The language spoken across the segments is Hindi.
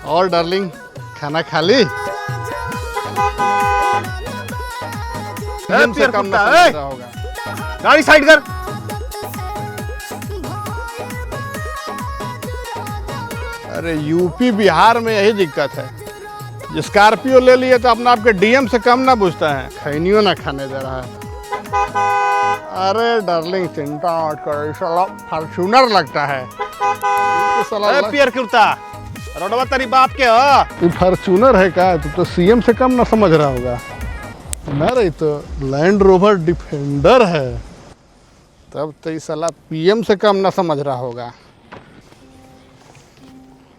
और डार्लिंग खाना खा ली? पियर कम कुत्ता, ना समझ रहा होगा। गाड़ी साइड कर। अरे यूपी बिहार में यही दिक्कत है, स्कॉर्पियो ले लिए तो अपना आपके डीएम से कम ना पूछता है, खैनियो ना खाने दे रहा है। अरे डार्लिंग चिंता मत करो, साला फॉर्च्यूनर लगता है। तो साला पियर कुत्ता, रोडवा तेरी बाप के हो। ये फॉर्च्यूनर है क्या? तो सीएम से कम ना समझ रहा होगा। नहीं तो लैंड रोवर डिफेंडर है, तब तो ये साला पीएम से कम ना समझ रहा होगा।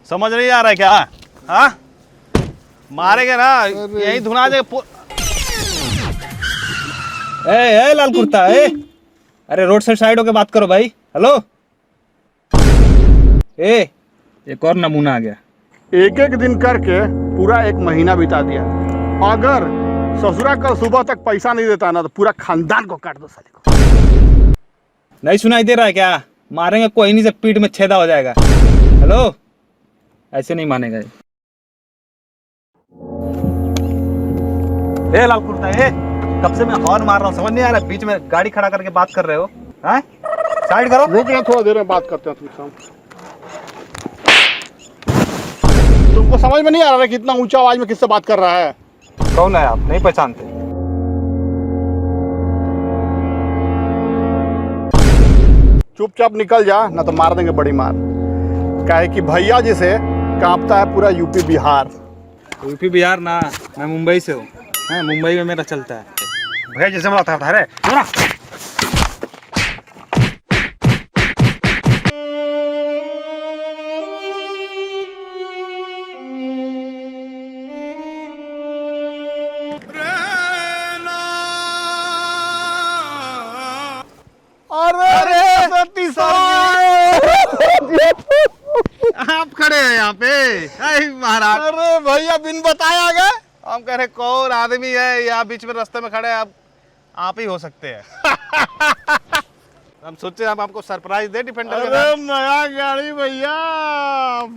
समझ नहीं आ रहा है क्या? हाँ मारेंगे ना, यही धुना देगा। ए लाल कुर्ता, अरे रोड से साइड होके बात करो भाई। हेलो, एक और नमूना आ गया। एक एक दिन करके पूरा एक महीना बिता दिया। अगर ससुरा कल सुबह तक पैसा नहीं देता ना तो पूरा खानदान को काट दो साले को। नहीं सुनाई दे रहा है क्या? मारेंगे कोई नहीं से पीठ में छेदा हो जाएगा। हेलो, ऐसे नहीं मानेगा। ए लाल कुर्ता, कब से मैं हॉर्न मार रहा हूँ, समझ नहीं आ रहा? बीच में गाड़ी खड़ा करके बात कर रहे हो। हैं? साइड करो। रुक ना, थोड़ा देर में बात करते हैं तुमसे। तुमको समझ में नहीं आ रहा है कि इतना ऊंचा आवाज में किससे बात कर रहा है? कौन है आप? नहीं पहचानते? चुपचाप निकल जा, ना तो मार देंगे बड़ी मार। काहे कि भैया जी से कांपता है पूरा यूपी बिहार। यूपी बिहार ना, मैं मुंबई से हूँ। मुंबई में मेरा चलता है। भैया जैसे बोला था अरे आप खड़े हैं यहाँ पे महाराज। अरे भैया बिन बताए आ गए। हम कह रहे कौन आदमी है यहाँ बीच में रास्ते में खड़े हैं? आप ही हो सकते हैं। हम सोचे हम आपको सरप्राइज दे डिफेंडर। अरे नया गाड़ी भैया,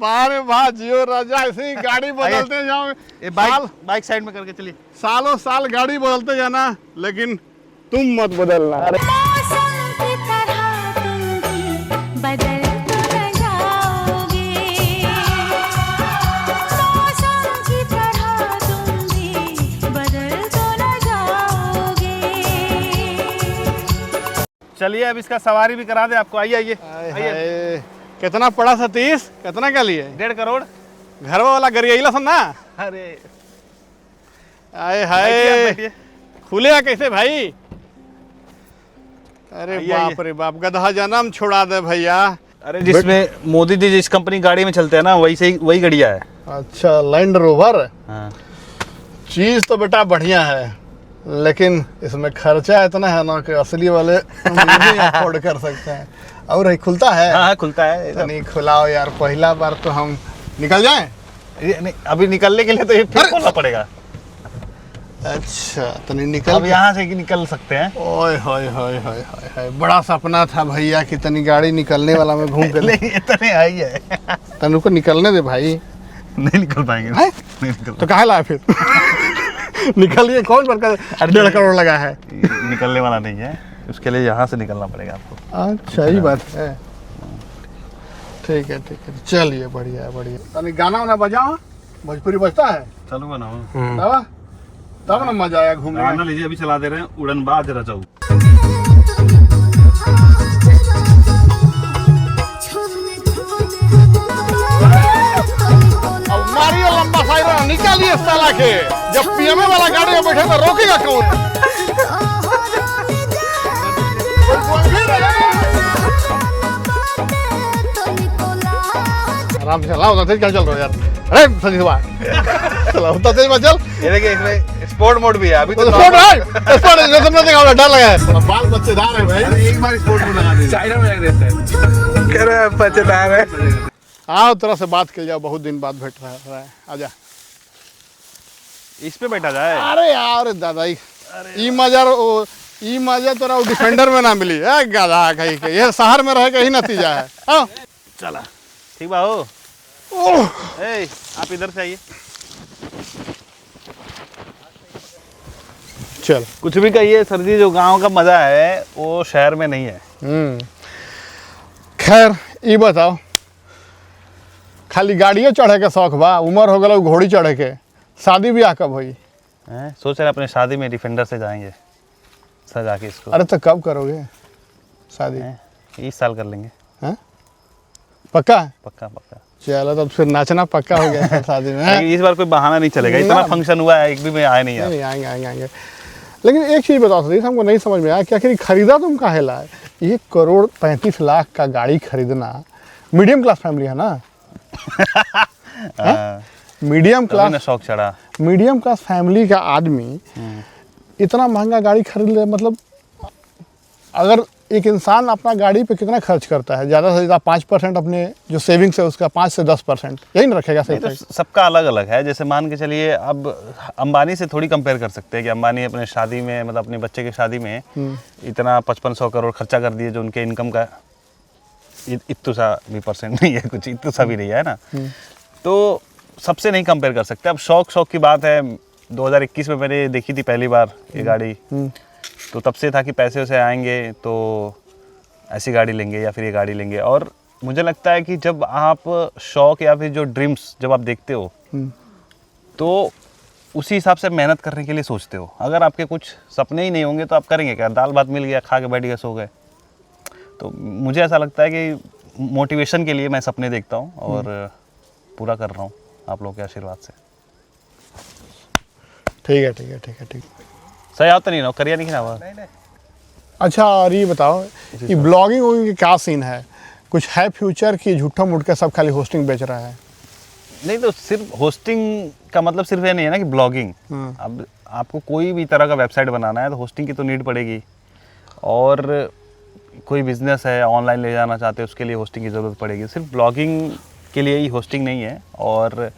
बारे वाह जियो राजा, ऐसे ही गाड़ी बदलते जाओ। ये बाइक साइड में करके चलिए। सालों साल गाड़ी बदलते जाना, लेकिन तुम मत बदलना। चलिए अब इसका सवारी भी करा दे आपको। आइए आइए। कितना पड़ा सतीश? कितना का लिए? 1.5 करोड़। घर वाला गरिया ना। अरे आए हाय, खुलेगा कैसे भाई? अरे बाप रे बाप, गधा जन्म छोड़ा दे भैया। अरे जिसमें मोदी जी जिस कंपनी गाड़ी में चलते हैं ना, वही गड़िया है। अच्छा, लैंड रोवर। हाँ। चीज तो बेटा बढ़िया है, लेकिन इसमें खर्चा इतना है ना कि असली वाले नहीं अफोर्ड कर सकते हैं। और ये खुलता है? हाँ खुलता है। तो नहीं खुलाओ यार, पहला बार तो हम निकल जाएं। नहीं, अभी निकलने के लिए तो ये फिर खोलना पड़ेगा। अच्छा, तो नहीं निकल? अब यहाँ से निकल सकते हैं। ओए होए होए होए होए, बड़ा सपना था भैया कि तनी गाड़ी निकलने वाला में घूम के। नहीं इतने आई है। तनु को निकलने दे भाई। नहीं निकल पाएंगे। नहीं निकल। तो कहाँ लाए फिर? निकलिए, कौन पर 1.5 करोड़ लगा है? निकलने वाला नहीं है, उसके लिए यहाँ से निकलना पड़ेगा आपको। अच्छा ही बात है। ठीक है चलिए, बढ़िया बढ़िया। तनी गाना वाना बजाओ, भोजपुरी बजता है? चलो बनाओ तब ना मजा आया घूमने में। लीजिए, अभी चला दे रहे हैं उड़नबाज रजाऊ। मारिए लंबा साइड, निकालिए साला के। जब पीएमए वाला गाड़ी में बैठे तो रोकेगा कौन? आराम से चलाओ, तेज क्या चल रहा है यार? अरे संजीवा चलाओ तेज मत चल। ये देखिए, इसमें स्पोर्ट मोड भी है। अभी तो स्पोर्ट है, स्पोर्ट है, तुमने देखा डर लगा है। बाल बच्चेदार है भाई, एक बार स्पोर्ट मोड लगा दे। साइड में लगा देते हैं। कह रहे हैं बच्चेदार है। आओ तरह से बात कर जाओ, बहुत दिन बाद भेंट रहा है। आजा, इस पे बैठा जाए। अरे यार दादा, ई मजा तोरा डिफेंडर में ना मिली है। गधा कहीं के ये शहर में रहे कहीं नतीजा है। आओ चला ठीक बा हो। ए, आप इधर से आइए। चल। कुछ भी कहिए सर जी, जो गांव का मजा है वो शहर में नहीं है। खैर ये बताओ, खाली गाड़ियों चढ़े के शौक बा? उम्र हो गया घोड़ी चढ़े के, शादी ब्याह कब हुई? सोच रहे अपने शादी में डिफेंडर से जाएंगे सजा के इसको। अरे तो कब करोगे शादी? इस साल कर लेंगे। हैं? पक्का? पक्का पक्का। चलो तो फिर नाचना पक्का हो गया है शादी में। लेकिन इस बार कोई बहाना नहीं चलेगा, इतना फंक्शन हुआ है, एक भी में आए नहीं यार। नहीं आएंगे आएंगे आएंगे। लेकिन एक चीज़ बताओ सतीश, हमको नहीं समझ में आया कि आखिर खरीदा तुम काहे लाए? 1,35,00,000 का गाड़ी खरीदना, मीडियम क्लास फैमिली है ना? मीडियम तभी ना क्लास, शौक चढ़ा। मीडियम क्लास फैमिली का आदमी इतना महंगा गाड़ी खरीद ले, मतलब अगर एक इंसान अपना गाड़ी पे कितना खर्च करता है? ज़्यादा से ज़्यादा 5% अपने जो सेविंग्स है उसका 5 से 10% यही ना रखेगा? नहीं, तो सबका अलग अलग है। जैसे मान के चलिए, अब अंबानी से थोड़ी कंपेयर कर सकते हैं कि अंबानी अपने शादी में, मतलब अपने बच्चे की शादी में इतना 5500 करोड़ खर्चा कर दिए, जो उनके इनकम का इतना सा भी परसेंट नहीं है, कुछ इतना सा भी नहीं है ना। तो सबसे नहीं कंपेयर कर सकते। अब शौक की बात है। 2021 में मैंने देखी थी पहली बार ये गाड़ी, तो तब से था कि पैसे उसे आएंगे तो ऐसी गाड़ी लेंगे या फिर ये गाड़ी लेंगे। और मुझे लगता है कि जब आप शौक या फिर जो ड्रीम्स जब आप देखते हो तो उसी हिसाब से मेहनत करने के लिए सोचते हो। अगर आपके कुछ सपने ही नहीं होंगे तो आप करेंगे क्या? दाल भात मिल गया, खा के बैठ गए, सो गए। तो मुझे ऐसा लगता है कि मोटिवेशन के लिए मैं सपने देखता हूँ और पूरा कर रहा हूँ आप लोगों के आशीर्वाद से। ठीक है ठीक है ठीक है ठीक है। सही आता नहीं ना करिए नहीं ना। अच्छा, और ये बताओ, ये ब्लॉगिंग वॉगिंग की क्या सीन है? कुछ है फ्यूचर की झूठा मूठ के सब खाली होस्टिंग बेच रहा है? नहीं, तो सिर्फ होस्टिंग का मतलब सिर्फ ये नहीं है ना कि ब्लॉगिंग। अब आपको कोई भी तरह का वेबसाइट बनाना है तो होस्टिंग की तो नीड पड़ेगी। और कोई बिजनेस है, ऑनलाइन ले जाना चाहते हैं, उसके लिए होस्टिंग की ज़रूरत पड़ेगी। सिर्फ ब्लॉगिंग के लिए ही होस्टिंग नहीं है। और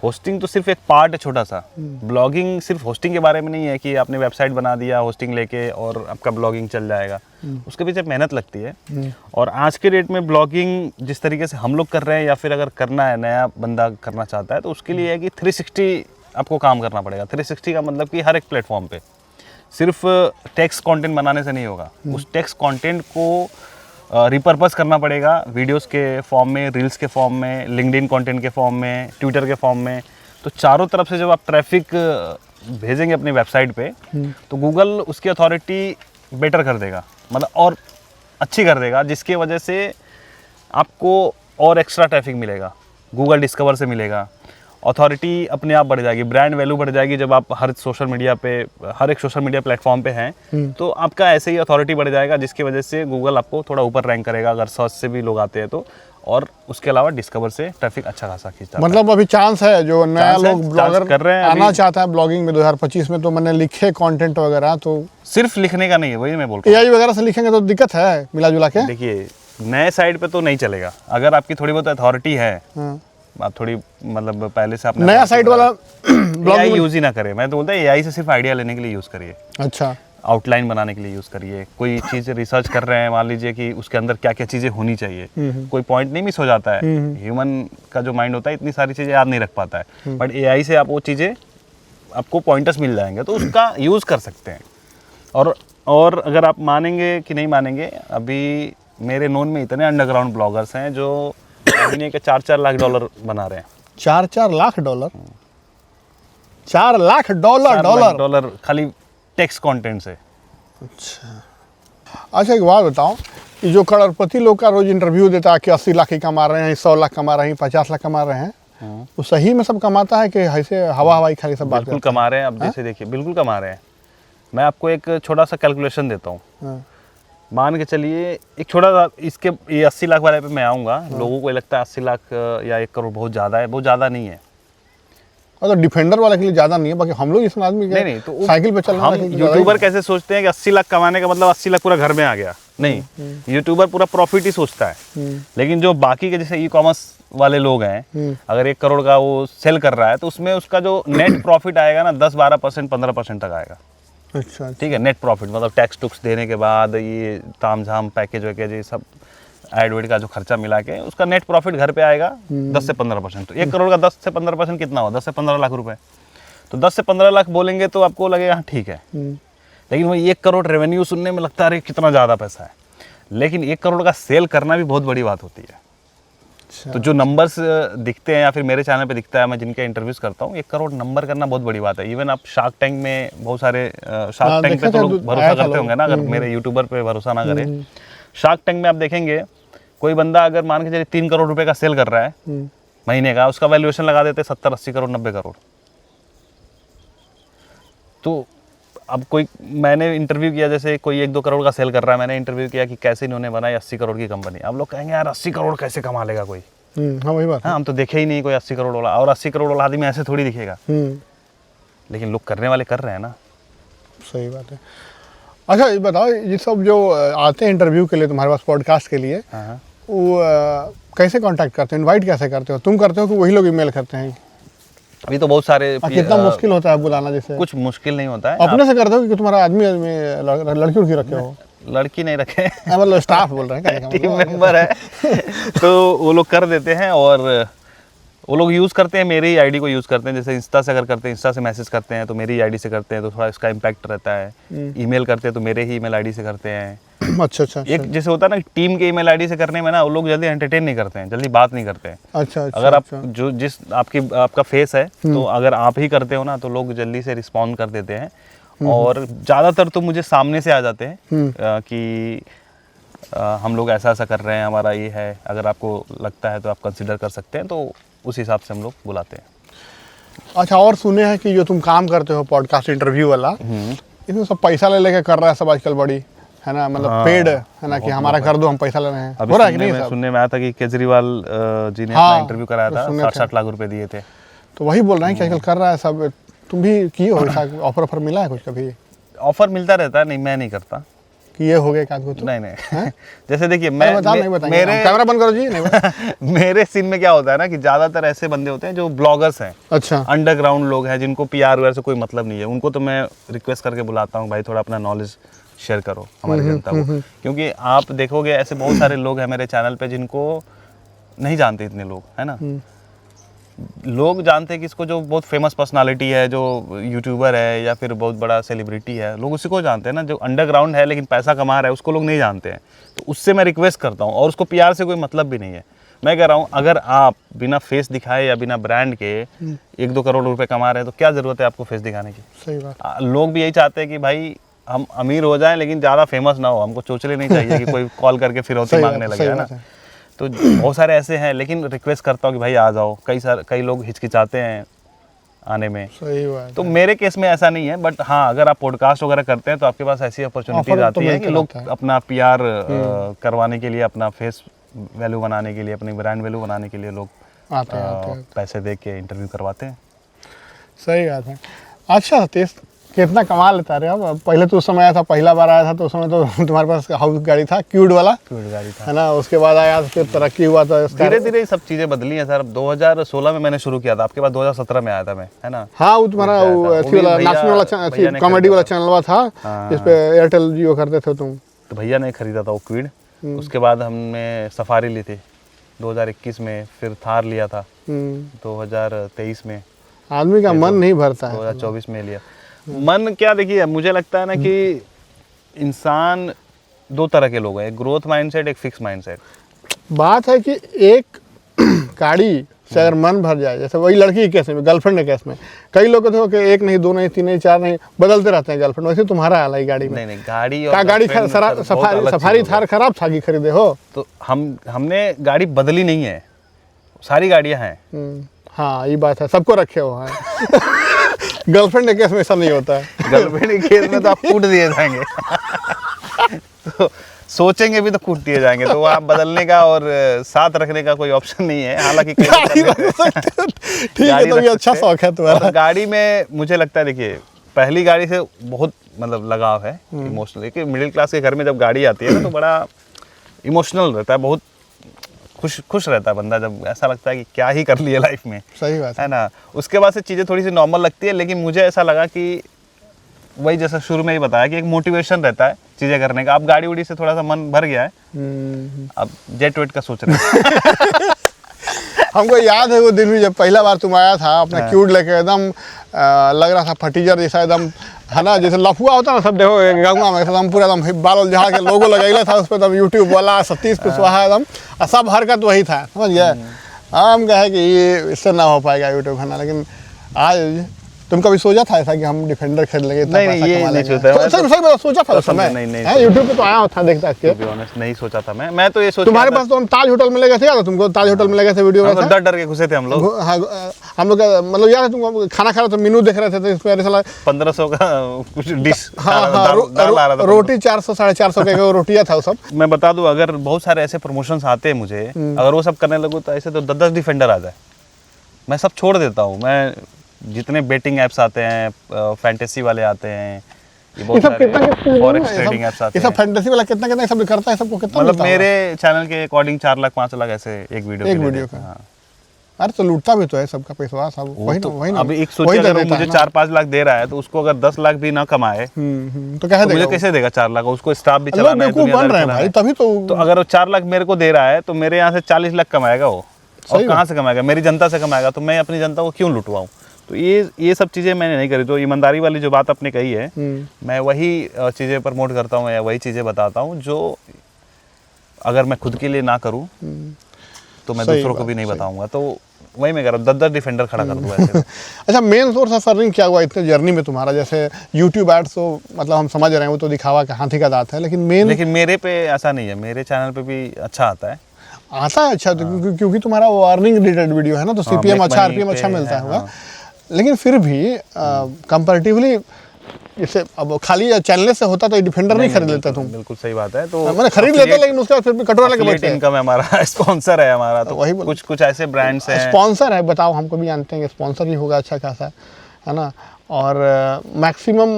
होस्टिंग तो सिर्फ एक पार्ट है छोटा सा। ब्लॉगिंग सिर्फ होस्टिंग के बारे में नहीं है कि आपने वेबसाइट बना दिया होस्टिंग लेके और आपका ब्लॉगिंग चल जाएगा। उसके पीछे मेहनत लगती है। और आज के डेट में ब्लॉगिंग जिस तरीके से हम लोग कर रहे हैं, या फिर अगर करना है, नया बंदा करना चाहता है, तो उसके लिए है कि 360 आपको काम करना पड़ेगा। 360 का मतलब कि हर एक प्लेटफॉर्म पे सिर्फ टेक्स्ट कंटेंट बनाने से नहीं होगा। उस टेक्स्ट कंटेंट को रिपर्पस करना पड़ेगा वीडियोस के फॉर्म में, रील्स के फॉर्म में, लिंक्डइन कंटेंट के फॉर्म में, ट्विटर के फॉर्म में। तो चारों तरफ से जब आप ट्रैफिक भेजेंगे अपनी वेबसाइट पे, तो गूगल उसकी अथॉरिटी बेटर कर देगा, मतलब और अच्छी कर देगा, जिसकी वजह से आपको और एक्स्ट्रा ट्रैफिक मिलेगा, गूगल डिस्कवर से मिलेगा। अथॉरिटी अपने आप बढ़ जाएगी, ब्रांड वैल्यू बढ़ जाएगी। जब आप हर एक सोशल मीडिया प्लेटफॉर्म पे हैं, तो आपका ऐसे ही अथॉरिटी बढ़ जाएगा, जिसकी वजह से गूगल आपको थोड़ा ऊपर रैंक करेगा अगर सर्च से भी लोग आते हैं तो। और उसके अलावा डिस्कवर से ट्रैफिक अच्छा खासा खींचता है। मतलब अभी चांस है जो नया लोग ब्लॉगर कर रहे हैं आना चाहता है ब्लॉगिंग में 2025 में, तो मैंने लिखे कंटेंट वगैरह, तो सिर्फ लिखने का नहीं है, वही मैं बोल रहा हूँ। एआई वगैरह से लिखेंगे तो दिक्कत है मिला जुला के? देखिए, नए साइड पे तो नहीं चलेगा। अगर आपकी थोड़ी बहुत अथॉरिटी है, आप थोड़ी मतलब पहले से अपने नया साइट वाला ब्लॉगिंग यूज ही ना करें। मैं तो बोलता है एआई से सिर्फ आइडिया लेने के लिए यूज करिए। अच्छा, आउटलाइन बनाने के लिए यूज़ करिए। कोई चीज़ रिसर्च कर रहे हैं, मान लीजिए कि उसके अंदर क्या क्या चीज़ें होनी चाहिए, कोई पॉइंट नहीं मिस हो जाता है। ह्यूमन का जो माइंड होता है इतनी सारी चीज़ें याद नहीं रख पाता है, बट एआई से आप वो चीज़ें, आपको पॉइंटर्स मिल जाएंगे, तो उसका यूज़ कर सकते हैं। और अगर आप मानेंगे कि नहीं मानेंगे, अभी मेरे नोन में इतने अंडरग्राउंड ब्लॉगर्स हैं जो महीने के 4-4 लाख डॉलर बना रहे हैं। 4-4 लाख डॉलर? 4 लाख डॉलर खाली टेक्स्ट कंटेंट से। अच्छा, एक बात बताओ, ये जो करोड़पति लोग का रोज इंटरव्यू देता है कि 80 लाख ही कमा रहे हैं, 100 लाख कमा रहे हैं, 50 लाख कमा रहे हैं, वो सही में सब कमाता है कि ऐसे हवाई खाली सब बात? बिल्कुल कमा रहे हैं। अब जैसे देखिए, बिल्कुल कमा रहे हैं। मैं आपको एक छोटा सा कैलकुलेशन देता हूँ। मान के चलिए एक छोटा सा, इसके ये 80 लाख वाले पे मैं आऊँगा। लोगों को लगता है 80 लाख या 1 करोड़ बहुत ज़्यादा है, बहुत ज़्यादा नहीं है। तो डिफेंडर वाले के लिए ज़्यादा नहीं है, बाकी हम लोग इस आदमी नहीं, तो साइकिल पे चलना, हम यूट्यूबर कैसे सोचते हैं कि 80 लाख कमाने का मतलब 80 लाख पूरा घर में आ गया? नहीं, यूट्यूबर पूरा प्रॉफिट ही सोचता है। लेकिन जो बाकी के जैसे ई कॉमर्स वाले लोग हैं, अगर 1 करोड़ का वो सेल कर रहा है, तो उसमें उसका जो नेट प्रॉफिट आएगा ना 10-12%, 15% तक आएगा। अच्छा, ठीक है, नेट प्रॉफिट मतलब टैक्स टुक्स देने के बाद, ये ताम झाम पैकेज वैकेज ये सब एड वेड का जो खर्चा मिला के उसका नेट प्रॉफिट घर पे आएगा 10 से 15%। तो 1 करोड़ का 10 से 15% कितना हो, 10 से 15 लाख रुपए। तो 10 से 15 लाख बोलेंगे तो आपको लगेगा हाँ ठीक है, लेकिन वही 1 करोड़ रेवेन्यू सुनने में लगता है अरे कितना ज़्यादा पैसा है, लेकिन 1 करोड़ का सेल करना भी बहुत बड़ी बात होती है। तो जो नंबर्स दिखते हैं या फिर मेरे चैनल पे दिखता है, मैं जिनके इंटरव्यूज़ करता हूँ, 1 करोड़ नंबर करना बहुत बड़ी बात है। इवन आप शार्क टैंक में बहुत सारे शार्क टैंक पे तो लोग भरोसा करते होंगे ना, अगर मेरे यूट्यूबर पे भरोसा ना करें, शार्क टैंक में आप देखेंगे कोई बंदा अगर मान के चलिए 3 करोड़ रुपए का सेल कर रहा है महीने का, उसका वैल्यूएशन लगा देते 70, 80 करोड़, 90 करोड़। तो अब कोई, मैंने इंटरव्यू किया, जैसे कोई 1-2 करोड़ का सेल कर रहा है, मैंने इंटरव्यू किया कि कैसे इन्होंने बनाई 80 करोड़ की कंपनी। अब लोग कहेंगे यार 80 करोड़ कैसे कमा लेगा कोई। हाँ वही बात। हाँ, हम तो देखे ही नहीं कोई 80 करोड़ वाला, और 80 करोड़ वाला आदमी ऐसे थोड़ी दिखेगा, लेकिन लोग करने वाले कर रहे हैं ना। सही बात है। अच्छा ये बताओ, ये सब जो आते हैं इंटरव्यू के लिए तुम्हारे पास पॉडकास्ट के लिए, वो कैसे कांटेक्ट करते हो, इनवाइट कैसे करते हो? तुम करते हो कि वही लोग ईमेल करते हैं? अभी तो बहुत सारे कितना मुश्किल होता है बुलाना? जैसे कुछ मुश्किल नहीं होता है। अपने से करते हो कि तुम्हारा आदमी लड़की उड़की रखे हो? लड़की नहीं रखे, मतलब स्टाफ बोल रहे हैं, टीम मेंबर है तो वो लोग कर देते हैं। और वो लोग यूज़ करते हैं मेरी ही आईडी को यूज़ करते हैं। जैसे इंस्टा से अगर करते हैं, इंस्टा से मैसेज करते हैं तो मेरी आईडी से करते हैं, तो थोड़ा इसका इम्पैक्ट रहता है। ईमेल करते हैं तो मेरे ही ईमेल आईडी से करते हैं। अच्छा। एक जैसे होता है ना टीम के ईमेल आईडी से करने में ना, वो लोग जल्दी एंटरटेन नहीं करते हैं, जल्दी बात नहीं करते हैं। अच्छा। अगर आप जो जिस आपका फेस है, तो अगर आप ही करते हो ना, तो लोग जल्दी से रिस्पॉन्ड कर देते हैं। और ज़्यादातर तो मुझे सामने से आ जाते हैं कि हम लोग ऐसा ऐसा कर रहे हैं, हमारा ये है, अगर आपको लगता है तो आप कंसिडर कर सकते हैं, तो उस हिसाब से हम लोग बुलाते हैं। अच्छा, और सुने हैं कि जो तुम काम करते हो पॉडकास्ट इंटरव्यू वाला, इसमें सब पैसा ले लेके कर रहा है सब आजकल, बड़ी है ना, मतलब पेड है ना, कि हमारा कर दो हम पैसा ले रहे हैं। हो रहा है कि नहीं? सुनने में आया था कि केजरीवाल जी ने अपना इंटरव्यू कराया था, 60 लाख रुपए दिए थे। तो वही बोल रहे हैं कि आजकल कर रहा है सब। तुम भी किए हो ऐसा? ऑफर मिला है कुछ कभी? ऑफर मिलता रहता है, नहीं मैं नहीं करता कि ये हो गया एक आदमी तो नहीं जैसे देखिए मैं मेरे कैमरा बंद करो जी। नहीं मेरे सीन में क्या होता है ना कि ज्यादातर ऐसे बंदे होते हैं जो ब्लॉगर्स हैं, अच्छा, अंडरग्राउंड लोग हैं, जिनको पीआर वगैरह से कोई मतलब नहीं है। उनको तो मैं रिक्वेस्ट करके बुलाता हूँ, भाई थोड़ा अपना नॉलेज शेयर करो हमारी जनता को, क्योंकि आप देखोगे ऐसे बहुत सारे लोग हैं मेरे चैनल पे जिनको नहीं जानते इतने लोग, है ना। लोग जानते हैं कि इसको जो बहुत फेमस पर्सनालिटी है, जो यूट्यूबर है या फिर बहुत बड़ा सेलिब्रिटी है, लोग उसी को जानते हैं ना। जो अंडरग्राउंड है लेकिन पैसा कमा रहा है, उसको लोग नहीं जानते हैं। तो उससे मैं रिक्वेस्ट करता हूँ, और उसको पीआर से कोई मतलब भी नहीं है। मैं कह रहा हूँ अगर आप बिना फेस दिखाए या बिना ब्रांड के 1-2 करोड़ रुपए कमा रहे हैं, तो क्या ज़रूरत है आपको फेस दिखाने की? सही बात। लोग भी यही चाहते हैं कि भाई हम अमीर हो जाएं लेकिन ज़्यादा फेमस ना हो, हमको चोचले नहीं चाहिए कि कोई कॉल करके फिरौती मांगने लगे, है ना। तो बहुत सारे ऐसे हैं, लेकिन रिक्वेस्ट करता हूँ कि भाई आ जाओ। कई लोग हिचकिचाते हैं आने में। सही बात। तो मेरे केस में ऐसा नहीं है, बट हाँ अगर आप पॉडकास्ट वगैरह करते हैं तो आपके पास ऐसी अपॉर्चुनिटीज आती है कि लोग अपना पीआर करवाने के लिए, अपना फेस वैल्यू बनाने के लिए, अपनी ब्रांड वैल्यू बनाने के लिए लोग आते पैसे दे के इंटरव्यू करवाते हैं। सही बात है। अच्छा सतीश, कितना कमा लेता है अब? पहले तो उस समय आया था, पहला बार आया था तो उस समय तो तुम्हारे पास हाउस गाड़ी था, क्यूड वाला, गाड़ी था, है ना। उसके बाद आया, फिर तरक्की हुआ, तो धीरे धीरे सब चीज़ें बदली हैं सर। 2016 में मैंने शुरू किया था, आपके बाद 2017 में आया था मैं, है ना। हाँ, वो तुम्हारा नेशनल वाला कॉमेडी वाला चैनल था, जिस पे एयरटेल जियो करते थे तुम। तो भैया ने खरीदा था वो क्विड। उसके बाद हमने सफारी ली थी 2021 में, फिर थार लिया था 2023 में। आदमी का मन नहीं भरता है। 2024 में लिया। मन क्या, देखिए मुझे लगता है ना कि इंसान 2 तरह के लोग हैं, एक ग्रोथ माइंडसेट, एक फिक्स माइंडसेट। बात है कि एक गाड़ी से अगर मन भर जाए, जैसे वही लड़की के केस में, गर्लफ्रेंड के केस में, कई लोग देखो कि 1 नहीं, 2 नहीं, 3 नहीं, 4 नहीं, बदलते रहते हैं गर्लफ्रेंड। वैसे तुम्हारा हाल है गाड़ी में। नहीं गाड़ी और गाड़ी सफारी थार खराब था कि खरीदे हो? तो हमने गाड़ी बदली नहीं है, सारी गाड़ियां हैं। हाँ ये बात है, सबको रखे हो है। गर्लफ्रेंड के केस में ऐसा नहीं होता है। गर्लफ्रेंड के केस में तो आप कूट दिए जाएंगे। तो सोचेंगे भी तो कूट दिए जाएंगे, तो आप बदलने का और साथ रखने का कोई ऑप्शन नहीं है। हालांकि ठीक है, तो ये अच्छा शौक है तुम्हारा। गाड़ी में मुझे लगता है, देखिए पहली गाड़ी से बहुत मतलब लगाव है इमोशनल, कि मिडिल क्लास के घर में जब गाड़ी आती है ना तो बड़ा इमोशनल रहता है, बहुत खुश रहता है बंदा, जब ऐसा लगता है कि क्या ही कर लिया लाइफ में। सही बात है ना। उसके बाद से चीज़ें थोड़ी सी नॉर्मल लगती है, लेकिन मुझे ऐसा लगा कि वही जैसा शुरू में ही बताया कि एक मोटिवेशन रहता है चीज़ें करने का। अब गाड़ी उड़ी से थोड़ा सा मन भर गया है, अब जेट वेट का सोच रहे हैं। हमको याद है वो दिन भी जब पहला बार तुम आया था अपना क्यूट लेके, एकदम लग रहा था फटीजर जैसा एकदम, है ना, जैसे लफुआ होता ना सब, देखो गंगा में एकदम पूरा एकदम बाल झाड़ के लोगो लगैले था उस पर, एकदम यूट्यूब वाला सतीश कुशवाहा एकदम, और सब हरकत वही था, समझ गए। हम कहे कि ये इससे ना हो पाएगा यूट्यूब खाना, लेकिन आज तुम कभी सोचा था ऐसा कि हम डिफेंडर खरीद लेंगे, इतना पैसा कमा लेंगे? सही सोचा था उस समय? नहीं, यूट्यूब पे तो आया था देखता के, नहीं सोचा था मैं तो ये सोच, तुम्हारे पास तो हम ताज होटल में ले गए थे, याद है तुमको? ताज होटल में ले गए थे, वीडियो में डर के घुसे थे हम लोग। हम लोग मतलब याद है तुमको, खाना खा रहे थे, मेनू देख रहे थे, तो इस पर साला 1500 का कुछ डिश, रोटी 400 450 का रोटियां था वो सब। मैं बता दूं, अगर बहुत सारे ऐसे प्रमोशंस आते हैं मुझे, अगर वो सब करने लगूँ तो ऐसे तो 10 डिफेंडर आ जाए, मैं सब छोड़ देता हूँ। मैं जितने बेटिंग ऐप्स आते हैं, फैंटेसी वाले आते हैं, ये बहुत सारे फॉरेक्स ट्रेडिंग ऐप्स आते हैं, ये सब फैंटेसी वाला कितना सब करता है, सबको कितना मतलब मेरे चैनल के अकॉर्डिंग 4 लाख 5 लाख ऐसे एक वीडियो का। हाँ। अरे तो लूटता भी तो है सबका पैसा, सब वही ना। अभी एक सोचिए, अगर मुझे 4-5 लाख दे रहा है तो उसको अगर 10 लाख भी ना कमाए तो कैसे देगा? मुझे कैसे देगा 4 लाख? उसको स्टाफ भी चलाना है, दुनियादारी चलाना है, तभी तो अगर वो 4 लाख मेरे को दे रहा है तो मेरे यहाँ से 40 लाख कमाएगा वो, और कहाँ से कमाएगा? मेरी जनता से कमाएगा, तो मैं अपनी जनता को क्यों लुटवाऊँ? तो ये सब चीज़ें मैंने नहीं करी। तो ईमानदारी वाली जो बात आपने कही है, मैं वही चीज़ें प्रमोट करता हूँ या वही चीज़ें बताता हूँ जो अगर मैं खुद के लिए ना करूँ तो मैं दूसरों को भी नहीं बताऊँगा। तो वही मैं कर रहा हूँ, 10 डिफेंडर खड़ा कर दूँ ऐसे। अच्छा, मेन सोर्स ऑफ अर्निंग क्या हुआ इतने जर्नी में तुम्हारा? जैसे यूट्यूब एड्स तो मतलब हम समझ रहे हैं, वो तो दिखावा का हाथी का दांत है, लेकिन मेरे पे ऐसा नहीं है, मेरे चैनल पे भी अच्छा आता है। अच्छा, तो क्योंकि तुम्हारा वो अर्निंग रिलेटेड वीडियो है ना, तो CPM अच्छा, RPM अच्छा मिलता है, लेकिन फिर भी कंपैरेटिवली जैसे अब खाली चैनल से होता तो डिफेंडर नहीं खरीद लेता तुम। बिल्कुल सही बात है। तो मैंने खरीद लेते, लेकिन उसके बाद फिर भी कटोरा लेके बैठते हैं। इनकम है हमारा, स्पॉन्सर है हमारा, तो वही कुछ ऐसे ब्रांड्स हैं। स्पॉन्सर है, बताओ, हमको भी जानते हैं कि स्पॉन्सर ही होगा अच्छा खासा, है ना। और मैक्सिमम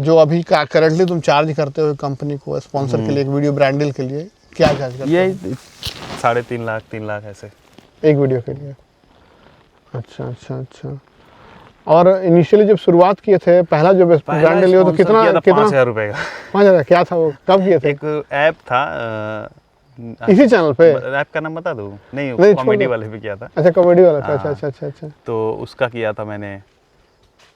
जो अभी का करंटली तुम चार्ज करते हो कंपनी को स्पॉन्सर के लिए, एक वीडियो ब्रांडिंग के लिए, क्या चार्ज करते हो? ये 3.5 लाख 3 लाख ऐसे एक वीडियो के लिए। अच्छा। और इनिशियली जब शुरुआत किए थे, पहला जो ब्रांड लिया तो कितना 5,000 रुपए का? 5,000? क्या था वो, कब किए थे? एक ऐप था, इसी चैनल पे? ऐप का नाम बता दूं? नहीं, कॉमेडी वाले पे किया था। अच्छा, कॉमेडी वाला था। अच्छा। तो उसका किया था मैंने,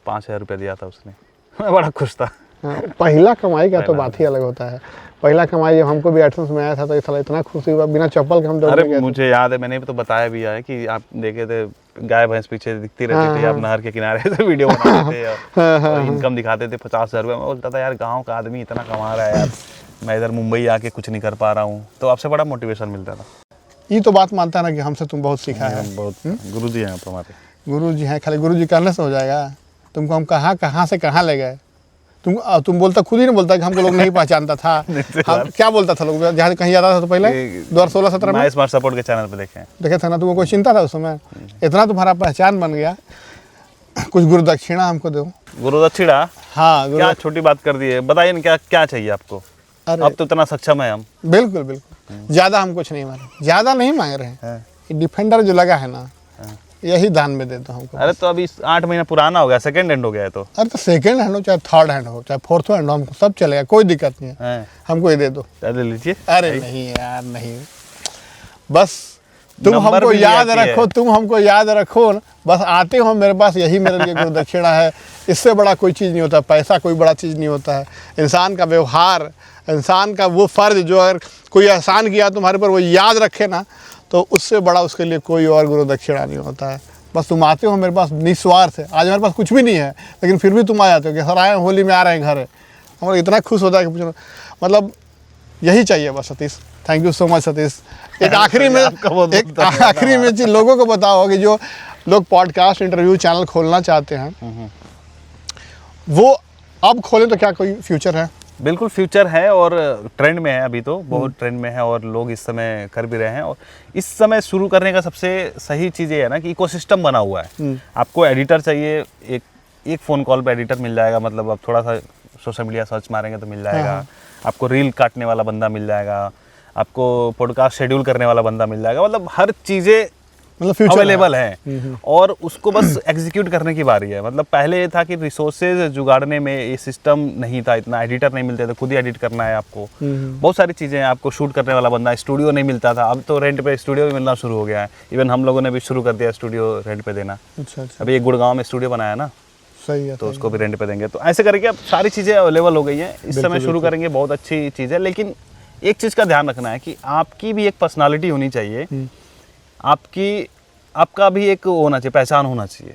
5,000 रुपया दिया था उसने। मैं बड़ा खुश था। पहला कमाई का तो बात ही अलग होता है। पहला कमाई जब हमको भी एडसेंस में आया था तो इस साल इतना खुशी हुआ, बिना चप्पल के हम दौड़ गए। मुझे याद है, मैंने तो बताया भी है कि आप देखे थे गाय भैंस पीछे दिखती रहती थी, आप नहर के किनारे से वीडियो बनाते थे और इनकम दिखाते थे 50,000 रुपये। मैं बोलता था यार, गाँव का आदमी इतना कमा रहा है यार, मैं इधर मुंबई आके कुछ नहीं कर पा रहा हूँ। तो आपसे बड़ा मोटिवेशन मिलता था। ये तो बात मानता है ना कि हमसे तुम बहुत सीखा है। बहुत गुरु जी हैं हमारे। गुरु जी हैं, खाली गुरु जी कहने से हो जाएगा? तुमको हम कहाँ से कहाँ ले गए? तुम बोलता, खुद ही नहीं बोलता कि हमको लोग नहीं पहचानता था। हम क्या बोलता था लोग जहाँ कहीं जाता था तो पहले 2016-17 में स्मार्ट सपोर्ट के चैनल पे देखे थे ना, तुमको कोई चिंता था उस समय? इतना तुम्हारा पहचान बन गया। कुछ गुरु दक्षिणा हमको दो। गुरु दक्षिणा? हाँ, क्या छोटी बात कर दी है, बताइए ना क्या चाहिए आपको? अब तो इतना सक्षम है हम। बिल्कुल ज्यादा हम कुछ नहीं मांगे, ज्यादा नहीं मांग रहे हैं। डिफेंडर जो लगा है ना, यही दान में दे दो हमको। अरे तो अभी 8 महीना पुराना हो गया, सेकंड हैंड हो गया है। तो अरे तो सेकंड हैंड हो चाहे थर्ड हैंड हो चाहे फोर्थ हैंड हो, हमको सब चलेगा, कोई दिक्कत नहीं है। हमको ये दे दो। ले लीजिए। अरे नहीं यार, नहीं, बस तुम हमको याद रखो, तुम हमको याद रखो। बस आते हो मेरे पास, यही मेरे लिए गुरु दक्षिणा है। इससे बड़ा कोई चीज़ नहीं होता, पैसा कोई बड़ा चीज़ नहीं होता है। इंसान का व्यवहार, इंसान का वो फ़र्ज जो अगर कोई एहसान किया तुम्हारे पर वो याद रखे ना, तो उससे बड़ा उसके लिए कोई और गुरु दक्षिणा नहीं होता है। बस तुम आते हो मेरे पास निस्वार्थ है। आज हमारे पास कुछ भी नहीं है, लेकिन फिर भी तुम आ जाते हो कि सर आए होली में आ रहे हैं घर। हमारा इतना खुश होता है कि पूछो, मतलब यही चाहिए बस Satish. Thank you so much Satish. एक आखिरी में चीज लोगों को बताओ कि जो लोग पॉडकास्ट इंटरव्यू चैनल खोलना चाहते हैं, वो अब खोलें तो क्या कोई फ्यूचर है? बिल्कुल फ्यूचर है, और ट्रेंड में है अभी तो, बहुत ट्रेंड में है, और लोग इस समय कर भी रहे हैं। और इस समय शुरू करने का सबसे सही चीज़ ये है ना कि इकोसिस्टम बना हुआ है। आपको एडिटर चाहिए, एक फ़ोन कॉल पे एडिटर मिल जाएगा। मतलब आप थोड़ा सा सोशल मीडिया सर्च मारेंगे तो मिल जाएगा। आपको रील काटने वाला बंदा मिल जाएगा, आपको पॉडकास्ट शेड्यूल करने वाला बंदा मिल जाएगा। मतलब हर चीज़ें मतलब फ्यूचर अवेलेबल है और उसको बस एग्जीक्यूट करने की बारी है। मतलब पहले ये था कि रिसोर्सेज जुगाड़ने में ये सिस्टम नहीं था, इतना एडिटर नहीं मिलते थे, खुद ही एडिट करना है आपको, बहुत सारी चीज़ें हैं, आपको शूट करने वाला बंदा, स्टूडियो नहीं मिलता था। अब तो रेंट पे स्टूडियो भी मिलना शुरू हो गया है। इवन हम लोगों ने भी शुरू कर दिया स्टूडियो रेंट पे देना। अच्छा अच्छा, अभी एक गुड़गांव में स्टूडियो बनाया ना, सही है। तो उसको भी रेंट पे देंगे। तो ऐसे करके अब सारी चीज़ें अवेलेबल हो गई हैं, इस समय शुरू करेंगे, बहुत अच्छी चीज़ है। लेकिन एक चीज़ का ध्यान रखना है कि आपकी भी एक पर्सनालिटी होनी चाहिए, आपका भी एक होना चाहिए, पहचान होना चाहिए।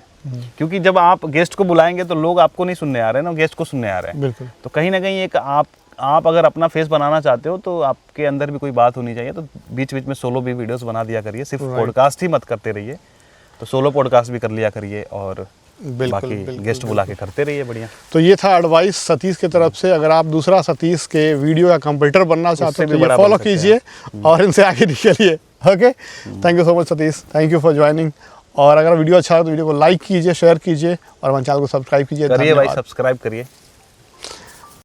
क्योंकि जब आप गेस्ट को बुलाएंगे तो लोग आपको नहीं सुनने आ रहे हैं ना, गेस्ट को सुनने आ रहे हैं। बिल्कुल। तो कहीं ना कहीं एक आप अगर अपना फेस बनाना चाहते हो तो आपके अंदर भी कोई बात होनी चाहिए। तो बीच बीच में सोलो भी वीडियोस बना दिया करिए, सिर्फ पॉडकास्ट ही मत करते रहिए। तो सोलो पॉडकास्ट भी कर लिया करिए और बाकी गेस्ट बुला के करते रहिए, बढ़िया। तो ये था एडवाइस सतीश की तरफ से। अगर आप दूसरा सतीश के वीडियो या कंप्यूटर बनना चाहते हो तो ये फॉलो कीजिए और इनसे आगे निकलिए। Okay, thank you so much Satish, thank you for joining. और अगर वीडियो अच्छा है तो वीडियो को लाइक कीजिए, शेयर कीजिए और हमारे चैनल को सब्सक्राइब कीजिए। करिए भाई, सब्सक्राइब करिए।